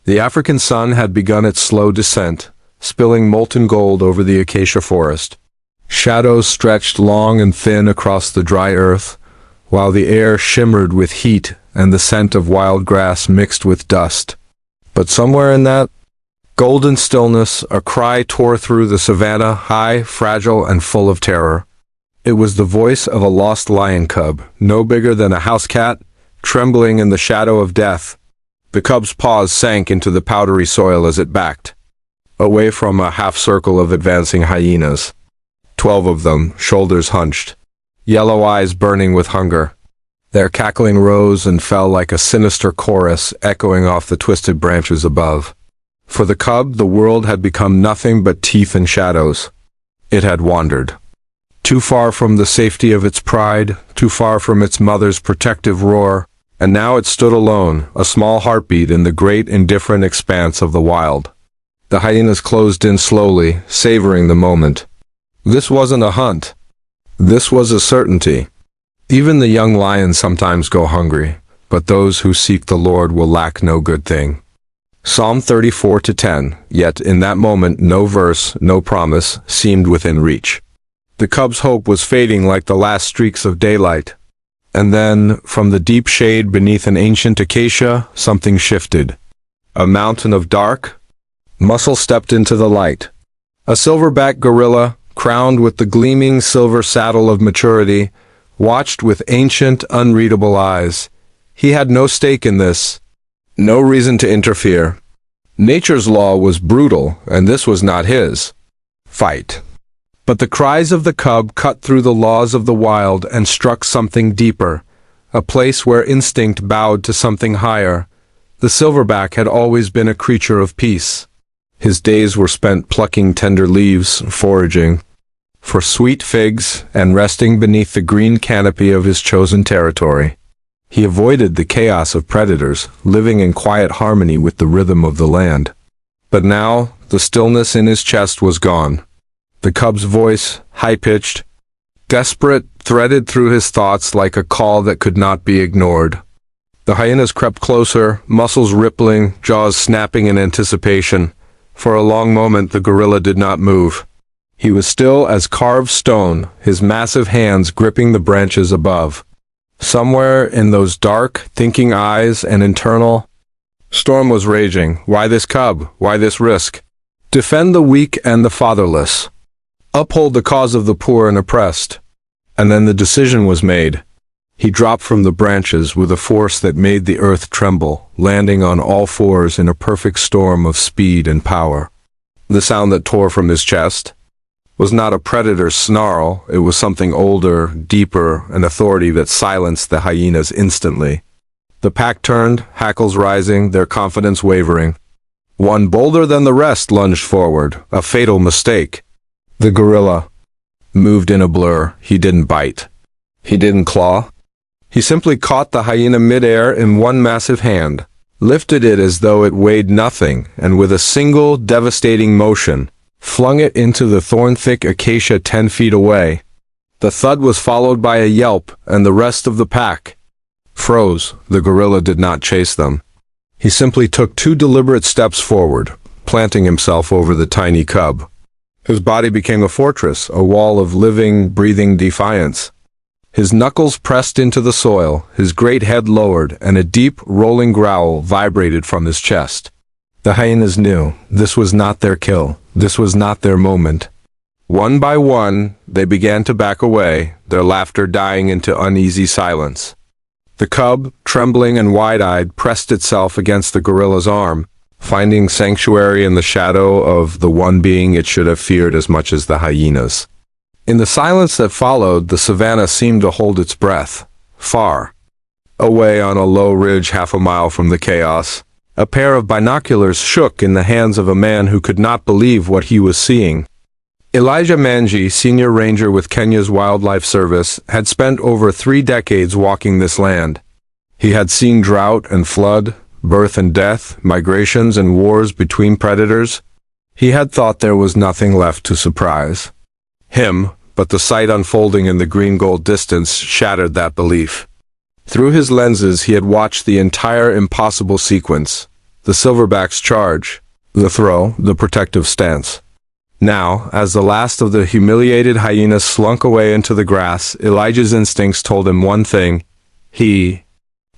The African sun had begun its slow descent, spilling molten gold over the acacia forest. Shadows stretched long and thin across the dry earth, while the air shimmered with heat and the scent of wild grass mixed with dust. But somewhere in that golden stillness, a cry tore through the savannah, high, fragile, and full of terror. It was the voice of a lost lion cub, no bigger than a house cat, trembling in the shadow of death. The cub's paws sank into the powdery soil as it backed, away from a half-circle of advancing hyenas. 12 of them, shoulders hunched, yellow eyes burning with hunger. Their cackling rose and fell like a sinister chorus echoing off the twisted branches above. For the cub, the world had become nothing but teeth and shadows. It had wandered. Too far from the safety of its pride, too far from its mother's protective roar, and now it stood alone, a small heartbeat in the great indifferent expanse of the wild. The hyenas closed in slowly, savoring the moment. This wasn't a hunt. This was a certainty. Even the young lions sometimes go hungry, but those who seek the Lord will lack no good thing. Psalm 34:10, yet in that moment no verse, no promise, seemed within reach. The cub's hope was fading like the last streaks of daylight. And then, from the deep shade beneath an ancient acacia, something shifted. A mountain of dark muscle stepped into the light. A silverback gorilla, crowned with the gleaming silver saddle of maturity, watched with ancient, unreadable eyes. He had no stake in this, no reason to interfere. Nature's law was brutal, and this was not his fight. But the cries of the cub cut through the laws of the wild and struck something deeper, a place where instinct bowed to something higher. The silverback had always been a creature of peace. His days were spent plucking tender leaves, foraging for sweet figs, and resting beneath the green canopy of his chosen territory. He avoided the chaos of predators, living in quiet harmony with the rhythm of the land. But now, the stillness in his chest was gone. The cub's voice, high-pitched, desperate, threaded through his thoughts like a call that could not be ignored. The hyenas crept closer, muscles rippling, jaws snapping in anticipation. For a long moment the gorilla did not move. He was still as carved stone, his massive hands gripping the branches above. Somewhere in those dark, thinking eyes and internal storm was raging. Why this cub? Why this risk? Defend the weak and the fatherless. Uphold the cause of the poor and oppressed. And then the decision was made. He dropped from the branches with a force that made the earth tremble, landing on all fours in a perfect storm of speed and power. The sound that tore from his chest was not a predator's snarl. It was something older, deeper, an authority that silenced the hyenas instantly. The pack turned, hackles rising, their confidence wavering. One bolder than the rest lunged forward, a fatal mistake. The gorilla moved in a blur. He didn't bite. He didn't claw. He simply caught the hyena midair in one massive hand, lifted it as though it weighed nothing, and with a single, devastating motion, flung it into the thorn-thick acacia 10 feet away. The thud was followed by a yelp, and the rest of the pack froze. The gorilla did not chase them. He simply took 2 deliberate steps forward, planting himself over the tiny cub. His body became a fortress, a wall of living, breathing defiance. His knuckles pressed into the soil, his great head lowered, and a deep, rolling growl vibrated from his chest. The hyenas knew this was not their kill. This was not their moment. One by one, they began to back away, their laughter dying into uneasy silence. The cub, trembling and wide-eyed, pressed itself against the gorilla's arm, finding sanctuary in the shadow of the one being it should have feared as much as the hyenas. In the silence that followed, the savannah seemed to hold its breath. Far away on a low ridge 1/2 mile from the chaos, a pair of binoculars shook in the hands of a man who could not believe what he was seeing. Elijah Manji, senior ranger with Kenya's Wildlife Service, had spent over 3 decades walking this land. He had seen drought and flood, birth and death, migrations and wars between predators. He had thought there was nothing left to surprise him, but the sight unfolding in the green-gold distance shattered that belief. Through his lenses he had watched the entire impossible sequence. the silverback's charge, the throw, the protective stance. Now, as the last of the humiliated hyenas slunk away into the grass, Elijah's instincts told him one thing. He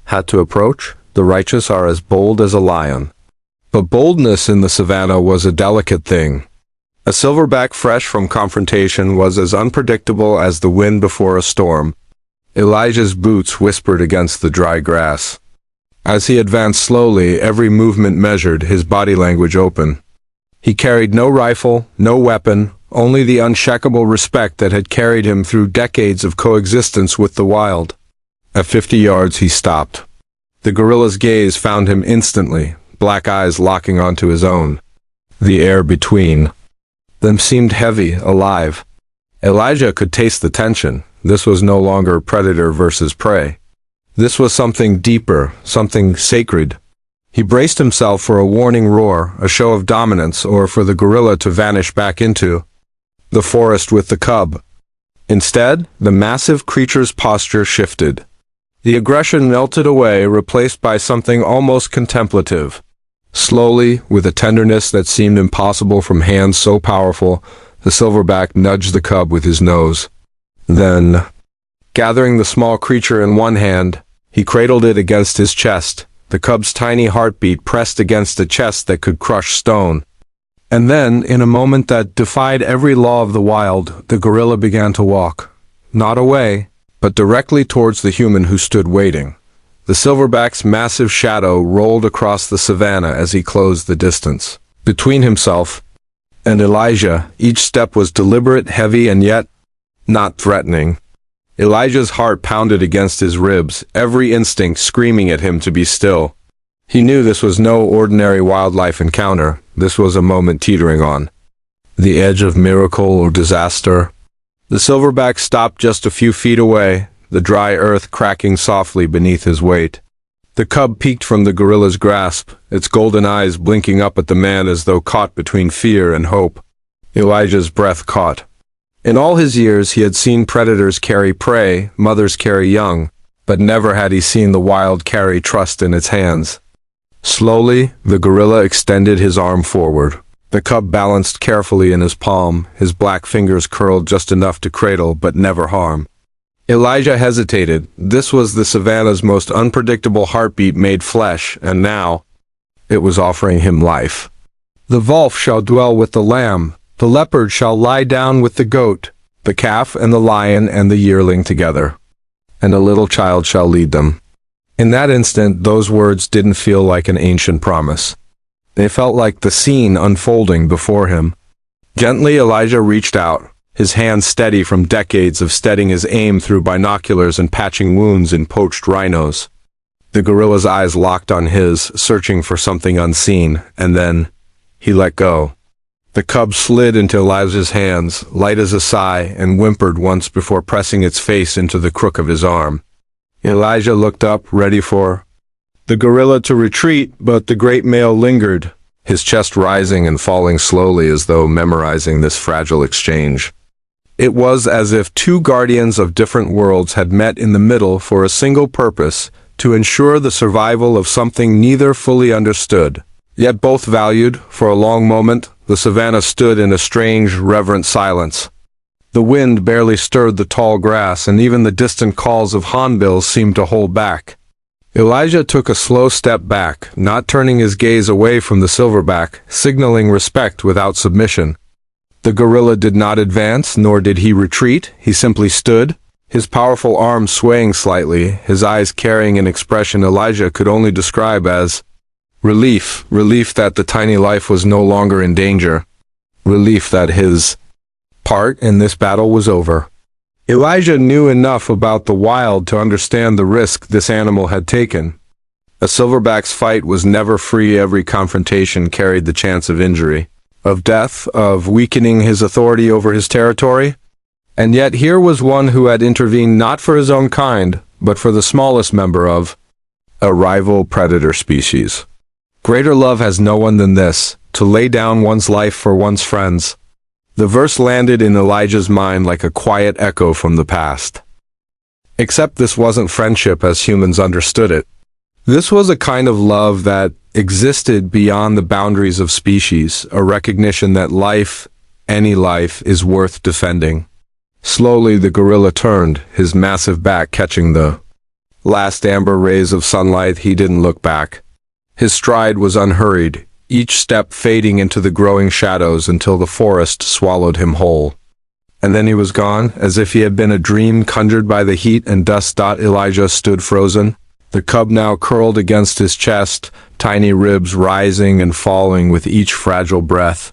had to approach. The righteous are as bold as a lion. But boldness in the savannah was a delicate thing. A silverback fresh from confrontation was as unpredictable as the wind before a storm. Elijah's boots whispered against the dry grass. As he advanced slowly, every movement measured, his body language open. He carried no rifle, no weapon, only the unshakable respect that had carried him through decades of coexistence with the wild. At 50 yards he stopped. The gorilla's gaze found him instantly, black eyes locking onto his own. The air between them seemed heavy, alive. Elijah could taste the tension. This was no longer predator versus prey. This was something deeper, something sacred. He braced himself for a warning roar, a show of dominance, or for the gorilla to vanish back into the forest with the cub. Instead, the massive creature's posture shifted. The aggression melted away, replaced by something almost contemplative. Slowly, with a tenderness that seemed impossible from hands so powerful, the silverback nudged the cub with his nose. Then, gathering the small creature in one hand, he cradled it against his chest. The cub's tiny heartbeat pressed against a chest that could crush stone. And then, in a moment that defied every law of the wild, the gorilla began to walk. Not away, but directly towards the human who stood waiting. The silverback's massive shadow rolled across the savannah as he closed the distance. Between himself and Elijah, each step was deliberate, heavy, and yet not threatening. Elijah's heart pounded against his ribs, every instinct screaming at him to be still. He knew this was no ordinary wildlife encounter. This was a moment teetering on the edge of miracle or disaster. The silverback stopped just a few feet away, the dry earth cracking softly beneath his weight. The cub peeked from the gorilla's grasp, its golden eyes blinking up at the man as though caught between fear and hope. Elijah's breath caught. In all his years he had seen predators carry prey, mothers carry young, but never had he seen the wild carry trust in its hands. Slowly, the gorilla extended his arm forward. The cub balanced carefully in his palm, his black fingers curled just enough to cradle but never harm. Elijah hesitated. This was the savannah's most unpredictable heartbeat made flesh, and now it was offering him life. The wolf shall dwell with the lamb. The leopard shall lie down with the goat, the calf and the lion and the yearling together, and a little child shall lead them. In that instant, those words didn't feel like an ancient promise. They felt like the scene unfolding before him. Gently, Elijah reached out, his hands steady from decades of steadying his aim through binoculars and patching wounds in poached rhinos. The gorilla's eyes locked on his, searching for something unseen, and then he let go. The cub slid into Elijah's hands, light as a sigh, and whimpered once before pressing its face into the crook of his arm. Elijah looked up, ready for the gorilla to retreat, but the great male lingered, his chest rising and falling slowly as though memorizing this fragile exchange. It was as if two guardians of different worlds had met in the middle for a single purpose, to ensure the survival of something neither fully understood, yet both valued. For a long moment, the savannah stood in a strange, reverent silence. The wind barely stirred the tall grass, and even the distant calls of hornbills seemed to hold back. Elijah took a slow step back, not turning his gaze away from the silverback, signaling respect without submission. The gorilla did not advance, nor did he retreat. He simply stood, his powerful arms swaying slightly, his eyes carrying an expression Elijah could only describe as relief. Relief that the tiny life was no longer in danger. Relief that his part in this battle was over. Elijah knew enough about the wild to understand the risk this animal had taken. A silverback's fight was never free. Every confrontation carried the chance of injury, of death, of weakening his authority over his territory. And yet here was one who had intervened not for his own kind, but for the smallest member of a rival predator species. Greater love has no one than this, to lay down one's life for one's friends. The verse landed in Elijah's mind like a quiet echo from the past. Except this wasn't friendship as humans understood it. This was a kind of love that existed beyond the boundaries of species, a recognition that life, any life, is worth defending. Slowly the gorilla turned, his massive back catching the last amber rays of sunlight. He didn't look back. His stride was unhurried, each step fading into the growing shadows until the forest swallowed him whole. And then he was gone, as if he had been a dream conjured by the heat and dust. Elijah stood frozen, the cub now curled against his chest, tiny ribs rising and falling with each fragile breath.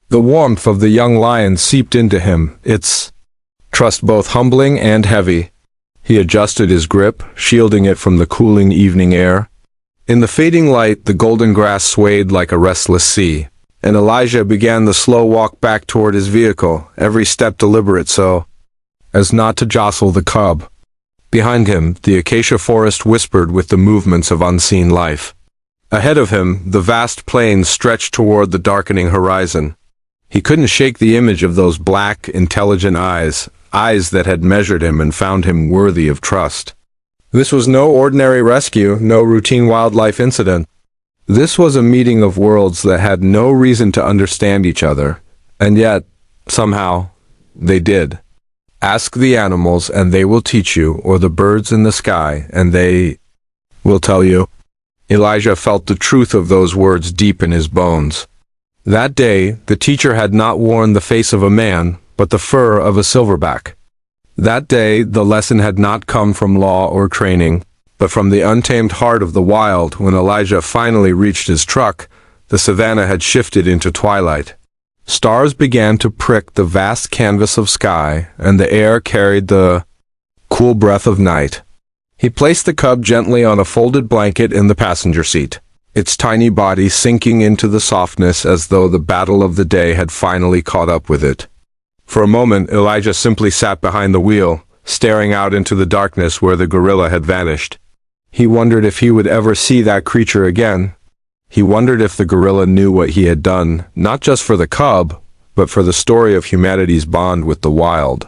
The warmth of the young lion seeped into him, its trust both humbling and heavy. He adjusted his grip, shielding it from the cooling evening air. In the fading light, the golden grass swayed like a restless sea, and Elijah began the slow walk back toward his vehicle, every step deliberate so as not to jostle the cub. Behind him, the acacia forest whispered with the movements of unseen life. Ahead of him, the vast plains stretched toward the darkening horizon. He couldn't shake the image of those black, intelligent eyes that had measured him and found him worthy of trust. This was no ordinary rescue, no routine wildlife incident. This was a meeting of worlds that had no reason to understand each other, and yet, somehow, they did. Ask the animals and they will teach you, or the birds in the sky, and they will tell you. Elijah felt the truth of those words deep in his bones. That day, the teacher had not worn the face of a man, but the fur of a silverback. That day, the lesson had not come from law or training, but from the untamed heart of the wild. When Elijah finally reached his truck, the savannah had shifted into twilight. Stars began to prick the vast canvas of sky, and the air carried the cool breath of night. He placed the cub gently on a folded blanket in the passenger seat, its tiny body sinking into the softness as though the battle of the day had finally caught up with it. For a moment, Elijah simply sat behind the wheel, staring out into the darkness where the gorilla had vanished. He wondered if he would ever see that creature again. He wondered if the gorilla knew what he had done, not just for the cub, but for the story of humanity's bond with the wild.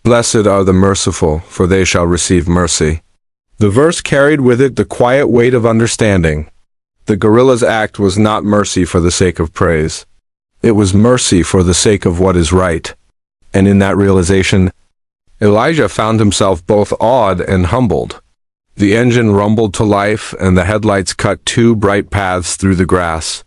Blessed are the merciful, for they shall receive mercy. The verse carried with it the quiet weight of understanding. The gorilla's act was not mercy for the sake of praise. It was mercy for the sake of what is right. And in that realization, Elijah found himself both awed and humbled. The engine rumbled to life, and the headlights cut two bright paths through the grass.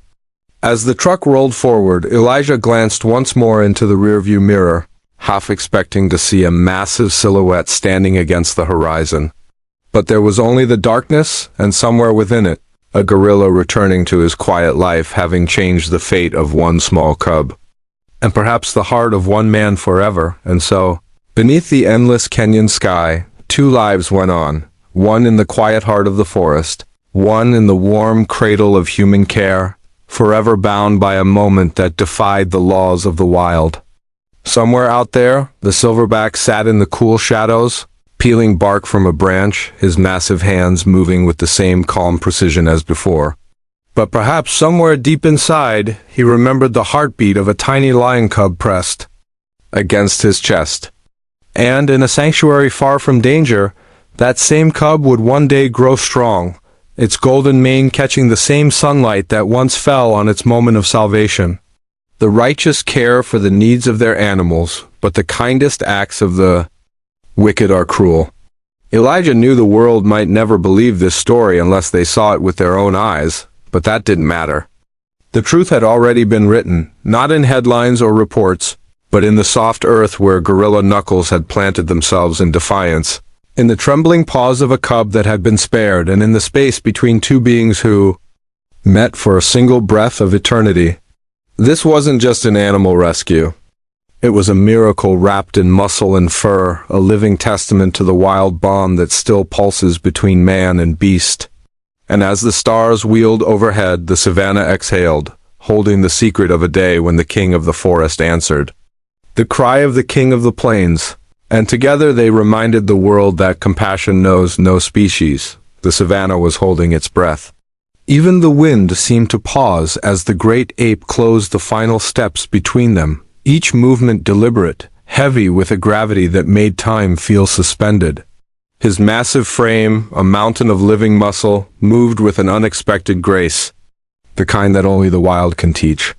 As the truck rolled forward, Elijah glanced once more into the rearview mirror, half expecting to see a massive silhouette standing against the horizon. But there was only the darkness, and somewhere within it, a gorilla returning to his quiet life, having changed the fate of one small cub, and perhaps the heart of one man forever. And so, beneath the endless Kenyan sky, two lives went on, one in the quiet heart of the forest, one in the warm cradle of human care, forever bound by a moment that defied the laws of the wild. Somewhere out there, the silverback sat in the cool shadows, peeling bark from a branch, his massive hands moving with the same calm precision as before. But perhaps somewhere deep inside, he remembered the heartbeat of a tiny lion cub pressed against his chest. And in a sanctuary far from danger, that same cub would one day grow strong, its golden mane catching the same sunlight that once fell on its moment of salvation. The righteous care for the needs of their animals, but the kindest acts of the wicked are cruel. Elijah knew the world might never believe this story unless they saw it with their own eyes, but that didn't matter. The truth had already been written, not in headlines or reports, but in the soft earth where gorilla knuckles had planted themselves in defiance, in the trembling paws of a cub that had been spared, and in the space between two beings who met for a single breath of eternity. This wasn't just an animal rescue. It was a miracle wrapped in muscle and fur, a living testament to the wild bond that still pulses between man and beast. And as the stars wheeled overhead, the savannah exhaled, holding the secret of a day when the king of the forest answered the cry of the king of the plains. And together they reminded the world that compassion knows no species. The savannah was holding its breath. Even the wind seemed to pause as the great ape closed the final steps between them, each movement deliberate, heavy with a gravity that made time feel suspended. His massive frame, a mountain of living muscle, moved with an unexpected grace, the kind that only the wild can teach.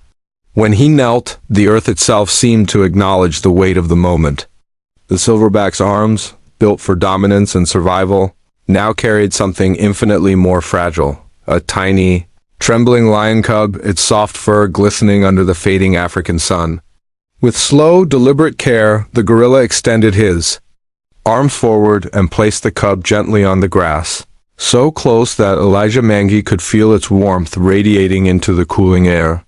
When he knelt, the earth itself seemed to acknowledge the weight of the moment. The silverback's arms, built for dominance and survival, now carried something infinitely more fragile, a tiny, trembling lion cub, its soft fur glistening under the fading African sun. With slow, deliberate care, the gorilla extended his arms forward and placed the cub gently on the grass, so close that Elijah Mangi could feel its warmth radiating into the cooling air.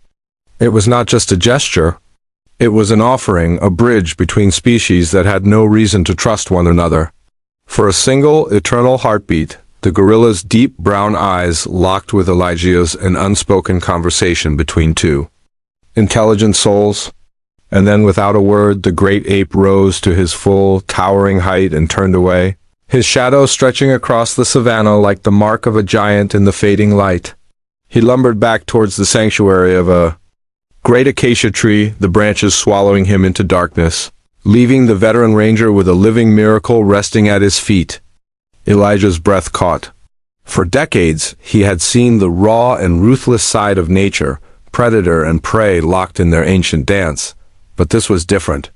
It was not just a gesture. It was an offering, a bridge between species that had no reason to trust one another. For a single, eternal heartbeat, the gorilla's deep brown eyes locked with Elijah's, an unspoken conversation between two intelligent souls. And then without a word, the great ape rose to his full, towering height and turned away, his shadow stretching across the savannah like the mark of a giant in the fading light. He lumbered back towards the sanctuary of a great acacia tree, the branches swallowing him into darkness, leaving the veteran ranger with a living miracle resting at his feet. Elijah's breath caught. For decades, he had seen the raw and ruthless side of nature, predator and prey locked in their ancient dance. But this was different.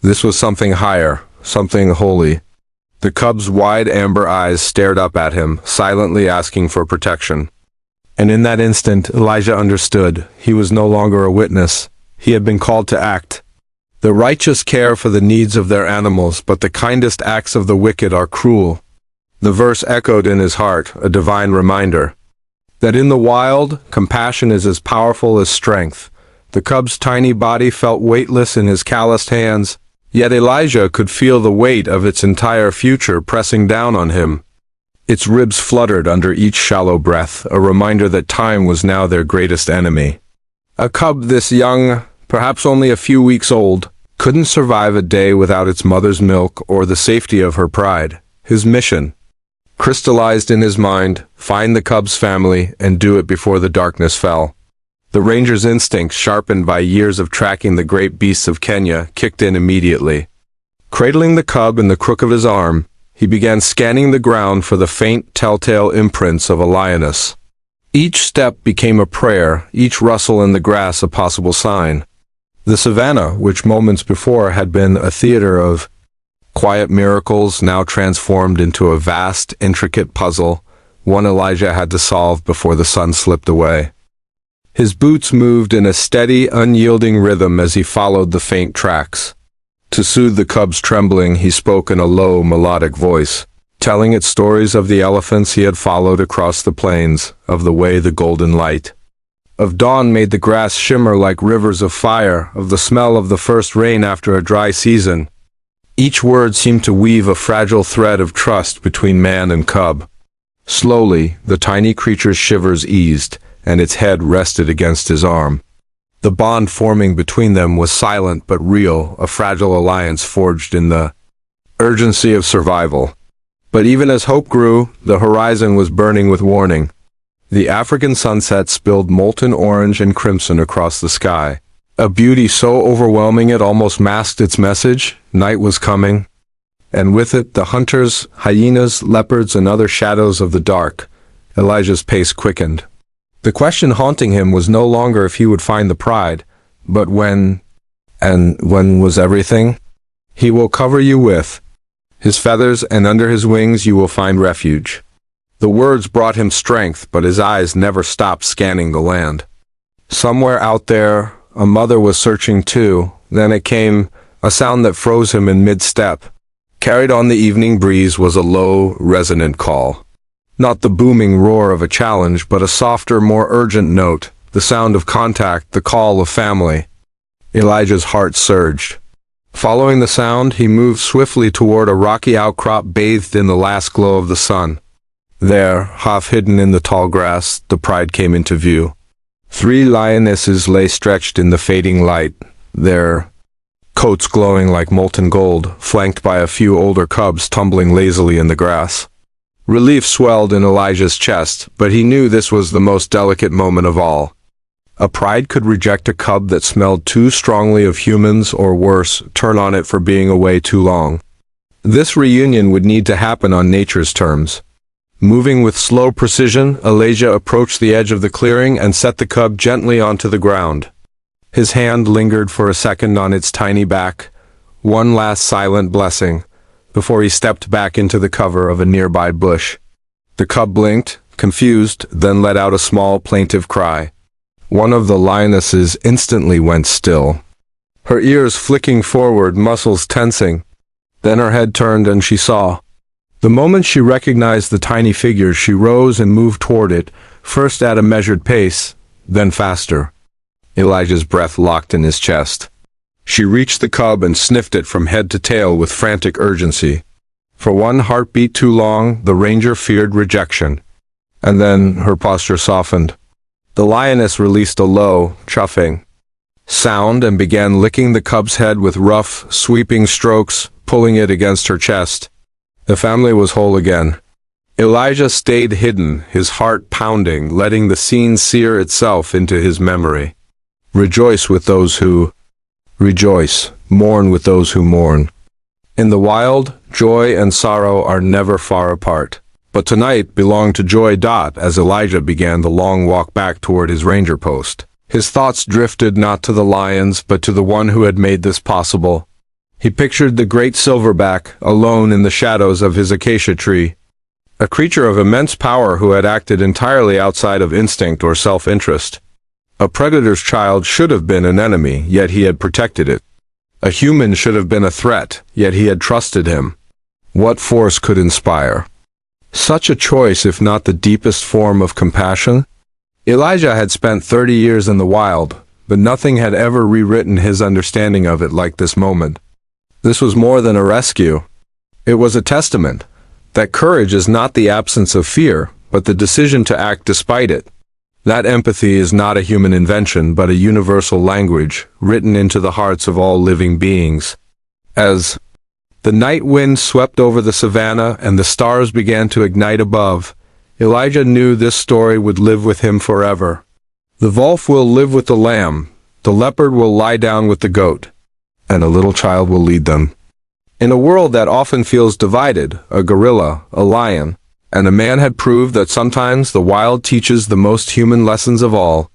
This was something higher, something holy. The cub's wide amber eyes stared up at him, silently asking for protection. And in that instant, Elijah understood. He was no longer a witness. He had been called to act. The righteous care for the needs of their animals, but the kindest acts of the wicked are cruel. The verse echoed in his heart, a divine reminder that in the wild, compassion is as powerful as strength. The cub's tiny body felt weightless in his calloused hands, yet Elijah could feel the weight of its entire future pressing down on him. Its ribs fluttered under each shallow breath, a reminder that time was now their greatest enemy. A cub this young, perhaps only a few weeks old, couldn't survive a day without its mother's milk or the safety of her pride. His mission, crystallized in his mind, find the cub's family and do it before the darkness fell. The ranger's instincts, sharpened by years of tracking the great beasts of Kenya, kicked in immediately. Cradling the cub in the crook of his arm, he began scanning the ground for the faint, telltale imprints of a lioness. Each step became a prayer, each rustle in the grass a possible sign. The savannah, which moments before had been a theater of quiet miracles, now transformed into a vast, intricate puzzle, one Elijah had to solve before the sun slipped away. His boots moved in a steady, unyielding rhythm as he followed the faint tracks. To soothe the cub's trembling, he spoke in a low, melodic voice, telling it stories of the elephants he had followed across the plains, of the way the golden light of dawn made the grass shimmer like rivers of fire, of the smell of the first rain after a dry season. Each word seemed to weave a fragile thread of trust between man and cub. Slowly, the tiny creature's shivers eased, and its head rested against his arm. The bond forming between them was silent but real, a fragile alliance forged in the urgency of survival. But even as hope grew, the horizon was burning with warning. The African sunset spilled molten orange and crimson across the sky, a beauty so overwhelming it almost masked its message. Night was coming, and with it the hunters, hyenas, leopards, and other shadows of the dark. Elijah's pace quickened. The question haunting him was no longer if he would find the pride, but when. And when was everything? He will cover you with his feathers, and under his wings you will find refuge. The words brought him strength, but his eyes never stopped scanning the land. Somewhere out there, a mother was searching too. Then it came, a sound that froze him in mid-step. Carried on the evening breeze was a low, resonant call. Not the booming roar of a challenge, but a softer, more urgent note, the sound of contact, the call of family. Elijah's heart surged. Following the sound, he moved swiftly toward a rocky outcrop bathed in the last glow of the sun. There, half hidden in the tall grass, the pride came into view. 3 lionesses lay stretched in the fading light, their coats glowing like molten gold, flanked by a few older cubs tumbling lazily in the grass. Relief swelled in Elijah's chest, but he knew this was the most delicate moment of all. A pride could reject a cub that smelled too strongly of humans, or worse, turn on it for being away too long. This reunion would need to happen on nature's terms. Moving with slow precision, Elijah approached the edge of the clearing and set the cub gently onto the ground. His hand lingered for a second on its tiny back, one last silent blessing, before he stepped back into the cover of a nearby bush. The cub blinked, confused, then let out a small, plaintive cry. One of the lionesses instantly went still, her ears flicking forward, muscles tensing. Then her head turned and she saw. The moment she recognized the tiny figure, she rose and moved toward it, first at a measured pace, then faster. Elijah's breath locked in his chest. She reached the cub and sniffed it from head to tail with frantic urgency. For one heartbeat too long, the ranger feared rejection. And then her posture softened. The lioness released a low, chuffing sound and began licking the cub's head with rough, sweeping strokes, pulling it against her chest. The family was whole again. Elijah stayed hidden, his heart pounding, letting the scene sear itself into his memory. Rejoice with those who rejoice, mourn with those who mourn. In the wild, joy and sorrow are never far apart. But tonight belonged to Joy. As Elijah began the long walk back toward his ranger post, his thoughts drifted not to the lions but to the one who had made this possible. He pictured the great Silverback, alone in the shadows of his acacia tree, a creature of immense power who had acted entirely outside of instinct or self-interest. A predator's child should have been an enemy, yet he had protected it. A human should have been a threat, yet he had trusted him. What force could inspire such a choice, if not the deepest form of compassion? Elijah had spent 30 years in the wild, but nothing had ever rewritten his understanding of it like this moment. This was more than a rescue. It was a testament that courage is not the absence of fear, but the decision to act despite it. That empathy is not a human invention, but a universal language written into the hearts of all living beings. As the night wind swept over the savannah and the stars began to ignite above, Elijah knew this story would live with him forever. The wolf will live with the lamb, the leopard will lie down with the goat, and a little child will lead them. In a world that often feels divided, a gorilla, a lion, and a man had proved that sometimes the wild teaches the most human lessons of all.